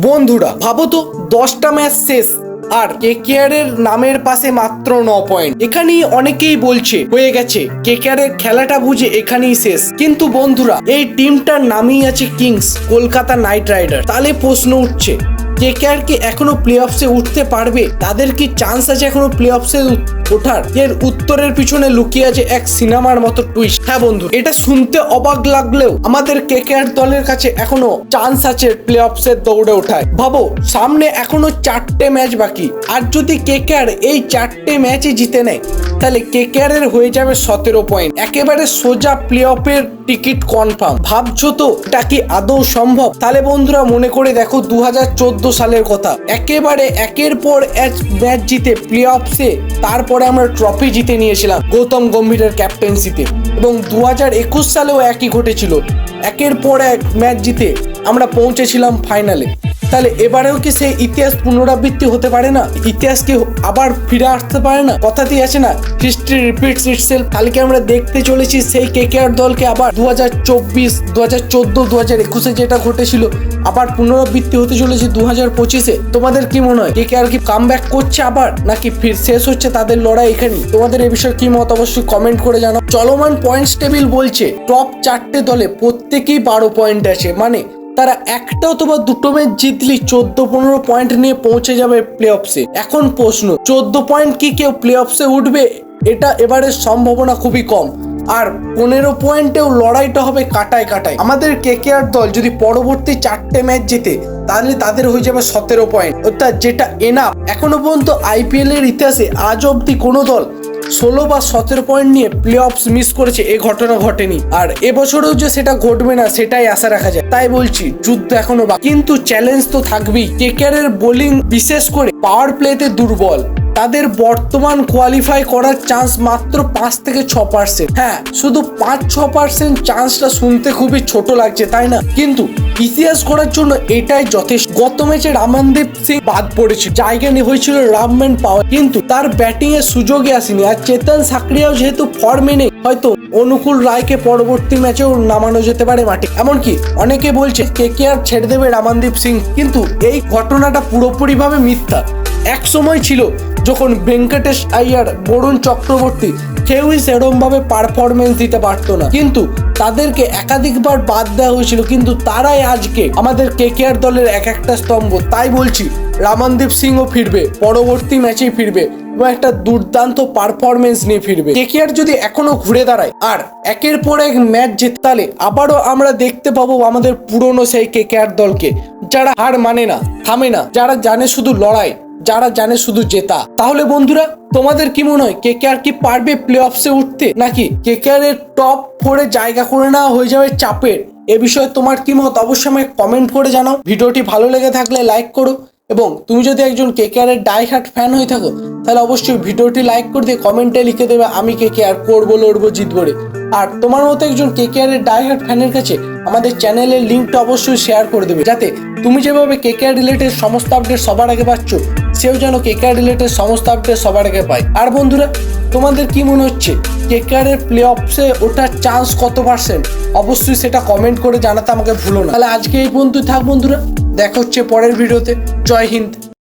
বন্ধুরা ভাবো তো 10টা ম্যাচ শেষ আর কেকেআর এর নামের পাশে মাত্র 9 পয়েন্ট। এখানেই অনেকেই বলছে হয়ে গেছে, কেকেআর এর খেলাটা বুঝে এখানেই শেষ। কিন্তু বন্ধুরা এই টিমটার নামই আছে কিংস কলকাতা নাইট রাইডার। তাহলে প্রশ্ন উঠছে, কেকেআর কি এখনো প্লে অফসে উঠতে পারবে? তাদের কি চান্স আছে এখনো প্লে অফসে ওঠার? এর উত্তরের পিছনে লুকিয়ে আছে এক সিনেমার মতো টুইস্ট। হ্যাঁ বন্ধু, এটা শুনতে অবাক লাগলেও আমাদের কেকেআর দলের কাছে এখনো চান্স আছে প্লে অফসের দৌড়ে ওঠায়। ভাবো, সামনে এখনো 4টে ম্যাচ বাকি, আর যদি কেকেআর এই 4টে ম্যাচে জিতে নেয় তাহলে কেকেআর এর হয়ে যাবে 17 পয়েন্ট, একেবারে সোজা প্লে অফের টিকিট কনফার্ম। ভাবছো তো এটা কি আদৌ সম্ভব? তাহলে বন্ধুরা মনে করে দেখো 2014 সালের কথা, একেবারে একের পর এক ম্যাচ জিতে প্লে অফসে তারপরে আমরা ট্রফি জিতে নিয়েছিলাম গৌতম গম্ভীরের ক্যাপ্টেন্সিতে। এবং 2021 সালেও একই ঘটেছিল, একের পর এক ম্যাচ জিতে আমরা পৌঁছেছিলাম ফাইনালে। তাহলে এবারেও কি সেই ইতিহাস পুনরাবৃত্তি হতে পারে না? ইতিহাস কি আবার ফিরে আসতে পারে না? কথাতেই আছে না, হিস্ট্রি রিপিটস ইটসেলফ। কালকে আমরা দেখতে চলেছি সেই কেকেআর দলকে আবার 2024, 2014, 2021-এ যেটা ঘটেছিল আবার পুনরাবৃত্তি হতে চলেছে 2025-এ। তোমাদের কি মনে হয়, কেকেআর কি কামব্যাক করছে আবার, নাকি ফির শেষ হচ্ছে তাদের লড়াই এখানে? তোমাদের এই বিষয়ে কি মত অবশ্যই কমেন্ট করে জানাও। চলমান পয়েন্টস টেবিল বলছে টপ 4টে দলে প্রত্যেকেই 12 পয়েন্ট আছে, মানে তারা একটা অথবা দুটো ম্যাচ জিতলেই 14-15 পয়েন্ট নিয়ে পৌঁছে যাবে প্লে অফসে। এখন প্রশ্ন, 14 পয়েন্ট কি কেউ প্লে অফসে উঠবে? এটা এবারের সম্ভাবনা খুবই কম। আর 15 পয়েন্টেও লড়াইটা হবে কাটায় কাটায়। আমাদের কেকেআর দল যদি পরবর্তী 4টে ম্যাচ জিতে তাহলে তাদের হয়ে যাবে 17 পয়েন্ট, অর্থাৎ যেটা এনাফ। এখনো পর্যন্ত আইপিএল এর ইতিহাসে আজ অব্দি কোনো দল 16 বা 17 পয়েন্ট নিয়ে প্লে অফস মিস করেছে এই ঘটনা ঘটেনি। আর এবছরেও যে সেটা ঘটবে না সেটাই আশা রাখা যায়। তাই বলছি যুদ্ধ এখনো বাকি, কিন্তু চ্যালেঞ্জ তো থাকবেই। কেকেআর এর বোলিং বিশেষ করে পাওয়ার প্লেতে দুর্বল, তাদের বর্তমান কোয়ালিফাই করার চান্স মাত্র 5 থেকে 6%। হ্যাঁ, শুধু 5-6% চান্সটা শুনতে খুবই ছোট লাগছে, তাই না? কিন্তু ইতিহাস করার জন্য এটাই যথেষ্ট। গত ম্যাচে রামনদীপ সিং বাদ পড়েছিল, জায়গা নিয়ে হয়েছিল রামম্যান পাওয়ার, কিন্তু তার ব্যাটিং এর সুযোগই আসেনি। আর চেতন সাকরিয়াও যেহেতু ফর্মে নেই, হয়তো অনুকূল রায়কে পরবর্তী ম্যাচেও নামানো যেতে পারে মাঠে। এমনকি অনেকে বলছে কেকেআর ছেড়ে দেবে রামনদীপ সিং, কিন্তু এই ঘটনাটা পুরোপুরি ভাবে মিথ্যা। এক সময় ছিল যখন ভেঙ্কটেশ আইয়ার, বরুণ চক্রবর্তী কেউই সেরকম ভাবে পারফরমেন্স দিতে পারতো না, কিন্তু তাদেরকে একাধিকবার বাদ দেওয়া হয়েছিল, কিন্তু তারাই আজকে আমাদের কেকেআর দলের এক একটা স্তম্ভ। তাই বলছি রামনদীপ সিংও ফিরবে, পরবর্তী ম্যাচেই ফিরবে এবং একটা দুর্দান্ত পারফরমেন্স নিয়ে ফিরবে। কেকেআর যদি এখনো ঘুরে দাঁড়ায় আর একের পর এক ম্যাচ জেতে, তাহলে আবারও আমরা দেখতে পাবো আমাদের পুরনো সেই কেকেআর দলকে, যারা হার মানে না, থামে না, যারা জানে শুধু লড়াই, যারা জানে শুধু জেতা। তাহলে বন্ধুরা তোমাদের কি মনে হয়, কেকেআর কি পারবে প্লে অফসে উঠতে, নাকি কেকেআর এর টপ 4-এ জায়গা করে নেওয়া হয়ে যাবে চাপের? এ বিষয়ে তোমার কি মত অবশ্যই আমায় কমেন্ট করে জানাও। ভিডিওটি ভালো লেগে থাকলে লাইক করো, এবং তুমি যদি একজন কেকেআর এর ডাই হার্ট ফ্যান হয়ে থাকো তাহলে অবশ্যই ভিডিওটি লাইক করে দিয়ে কমেন্টে লিখে দেবে আমি কেকেআর করবো, লড়বো, জিতবো রে। আর তোমার মতো একজন কেকেআর এর ডাই হার্ট ফ্যানের কাছে আমাদের চ্যানেলের লিঙ্কটা অবশ্যই শেয়ার করে দেবে, যাতে তুমি যেভাবে কেকেআর রিলেটেড সমস্ত আপডেট সবার আগে পাচ্ছ, সেও যেন কেকেআর রিলেটেড সমস্ত আপডেট সবার আগে পায়। আর বন্ধুরা তোমাদের কি মনে হচ্ছে, কেকেআর এর প্লে অফসে ওঠার চান্স কত %? অবশ্যই সেটা কমেন্ট করে জানাতে আমাকে ভুলো না। তাহলে আজকে এই পর্যন্ত থাক বন্ধুরা, দেখা হচ্ছে পরের ভিডিওতে। জয় হিন্দ।